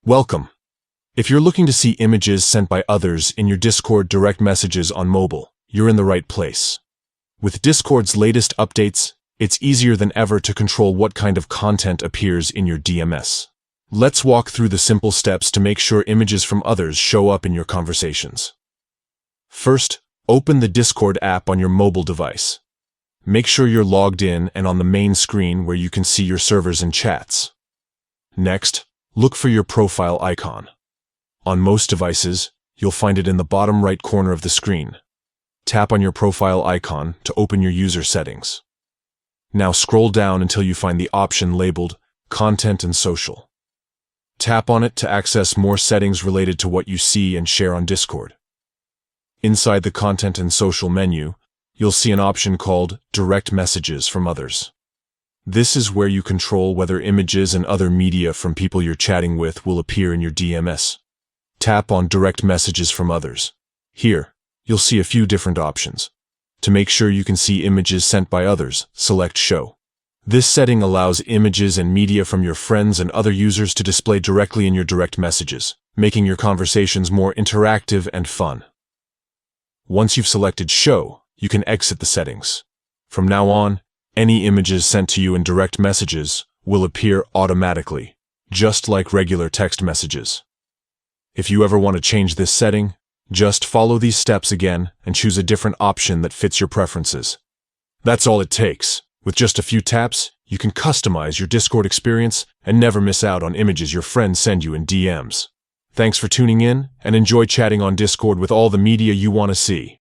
Welcome. If you're looking to see images sent by others in your Discord direct messages on mobile, you're in the right place. With Discord's latest updates, it's easier than ever to control what kind of content appears in your DMS. Let's walk through the simple steps to make sure images from others show up in your conversations. First, open the Discord app on your mobile device. Make sure you're logged in and on the main screen where you can see your servers and chats. Next, look for your profile icon. On most devices, you'll find it in the bottom right corner of the screen. Tap on your profile icon to open your user settings. Now scroll down until you find the option labeled Content and Social. Tap on it to access more settings related to what you see and share on Discord. Inside the Content and Social menu, you'll see an option called Direct Messages from Others. This is where you control whether images and other media from people you're chatting with will appear in your DMS. Tap on Direct Messages from Others. Here, you'll see a few different options. To make sure you can see images sent by others, select Show. This setting allows images and media from your friends and other users to display directly in your direct messages, making your conversations more interactive and fun. Once you've selected Show, you can exit the settings. From now on, any images sent to you in direct messages will appear automatically, just like regular text messages. If you ever want to change this setting, just follow these steps again and choose a different option that fits your preferences. That's all it takes. With just a few taps, you can customize your Discord experience and never miss out on images your friends send you in DMs. Thanks for tuning in, and enjoy chatting on Discord with all the media you want to see.